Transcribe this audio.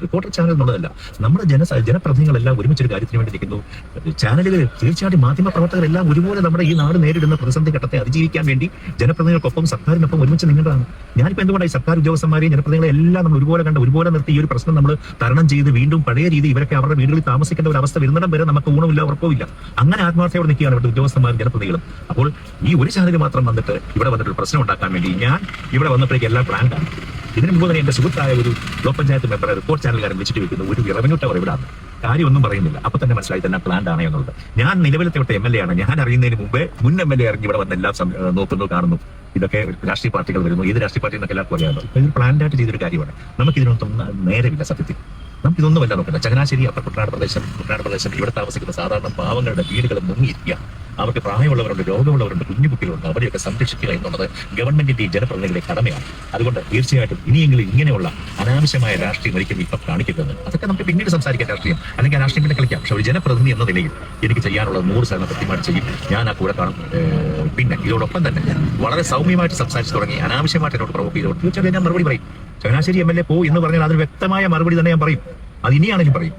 Reporter channel എന്നുള്ളതല്ല. നമ്മുടെ ജനപ്രതിനിധികളെല്ലാം ഒരുമിച്ചൊരു കാര്യത്തിന് വേണ്ടി നിൽക്കുന്നു. ചാനലുകൾ തീർച്ചയായിട്ടും മാധ്യമ പ്രവർത്തകരെല്ലാം ഒരുപോലെ നമ്മുടെ ഈ നാട് നേരിടുന്ന പ്രതിസന്ധി ഘട്ടത്തെ അതിജീവിക്കാൻ വേണ്ടി ജനപ്രതിനിധികൾക്കൊപ്പം സർക്കാരിനൊപ്പം ഒരുമിച്ച് നിന്നതാണ്. ഞാനിപ്പോൾ എന്തുകൊണ്ടായി സർക്കാർ ഉദ്യോഗസ്ഥന്മാരെയും ജനപ്രതിനിധികളെ എല്ലാം നമ്മൾ ഒരുപോലെ കണ്ട് ഒരുപോലെ നിർത്തി ഈ ഒരു പ്രശ്നം നമ്മൾ തരണം ചെയ്ത് വീണ്ടും പഴയ രീതി ഇവരൊക്കെ അവരുടെ വീടുകളിൽ താമസിക്കേണ്ട ഒരു അവസ്ഥ വരുന്നിടം വരെ നമുക്ക് ഊണമില്ല ഉറപ്പമില്ല. അങ്ങനെ ആത്മാർത്ഥയോടെ നിൽക്കുകയാണ് ഇവിടുത്തെ ഉദ്യോഗസ്ഥന്മാരും ജനപ്രതിനിധികളും. അപ്പോൾ ഈ ഒരു ചാനൽ മാത്രം വന്നിട്ട് ഇവിടെ വന്നിട്ട് പ്രശ്നം ഉണ്ടാക്കാൻ വേണ്ടി ഞാൻ ഇവിടെ വന്നപ്പോഴേക്കും എല്ലാം പ്ലാൻഡാണ്. ഇതിനു മുമ്പ് തന്നെ എന്റെ സുഹൃത്തായ ഒരു ബ്ലോക്ക് പഞ്ചായത്ത് മെമ്പറെ റിപ്പോർട്ട് ചാനലുകാരൻ വെച്ചിട്ട് വെക്കുന്നു ഒരു റവന്യൂ ടവർ ഇവിടാണ്. കാര്യമൊന്നും പറയുന്നില്ല. അപ്പൊ തന്നെ മനസ്സിലായി തന്നെ പ്ലാൻഡ് ആണ് എന്നുള്ളത്. ഞാൻ നിലവിലത്തെ തൊട്ട് MLA ആണ്. ഞാൻ അറിയുന്നതിന് മുമ്പേ മുൻ MLA ഇറങ്ങി ഇവിടെ വന്ന് എല്ലാം നോക്കുന്നു, കാണുന്നു. ഇതൊക്കെ രാഷ്ട്രീയ പാർട്ടികൾ വരുന്നു. ഏത് രാഷ്ട്രീയ പാർട്ടി എന്നൊക്കെ എല്ലാവർക്കും അറിയാമല്ലോ. ഇത് പ്ലാൻഡായിട്ട് ചെയ്തൊരു കാര്യമാണ്. നമുക്കിതിനൊന്നും നേരമില്ല. സത്യത്തിൽ നമുക്കിതൊന്നുമല്ല നോക്കണ്ട. ചങ്ങനാശ്ശേരി അപ്പർ കുട്ടനാട് പ്രദേശം ഇവിടെ താമസിക്കുന്ന സാധാരണ പാവങ്ങളുടെ വീടുകൾ മുങ്ങിയിരിക്കുക. അവർക്ക് പ്രായമുള്ളവരുണ്ട്, രോഗമുള്ളവരുണ്ട്, കുഞ്ഞുകുട്ടികളുണ്ട്. അവരെയൊക്കെ സംരക്ഷിക്കുക എന്നുള്ളത് ഗവൺമെന്റിന്റെ ജനപ്രതിനിധികളുടെ കടമയാണ്. അതുകൊണ്ട് തീർച്ചയായിട്ടും ഇനിയെങ്കിലും ഇങ്ങനെയുള്ള അനാവശ്യമായ രാഷ്ട്രീയം ഒരിക്കലും ഇപ്പം കാണിക്കരുത്. അതൊക്കെ നമുക്ക് പിന്നീട് സംസാരിക്കാൻ രാഷ്ട്രീയം, അല്ലെങ്കിൽ ആ രാഷ്ട്രീയം പിന്നെ കളിക്കാം. പക്ഷെ ഒരു ജനപ്രതിനിധി എന്ന നിലയിൽ എനിക്ക് ചെയ്യാനുള്ളത് 100% കൃത്യമായിട്ട് ചെയ്യും. ഞാൻ ആ കൂടെ കാണും. പിന്നെ ഇതോടൊപ്പം തന്നെ വളരെ സൗമ്യമായിട്ട് സംസാരിച്ചു തുടങ്ങി അനാവശ്യമായിട്ട് എന്നോട് പ്രവോക്ക് ചെയ്തോട്ട് തീർച്ചയായും ഞാൻ മറുപടി പറയും. ചങ്ങനാശ്ശേരി MLA എന്ന് പറഞ്ഞാൽ അതിന് വ്യക്തമായ മറുപടി തന്നെ ഞാൻ പറയും. അത് ഇനിയാണെങ്കിലും പറയും.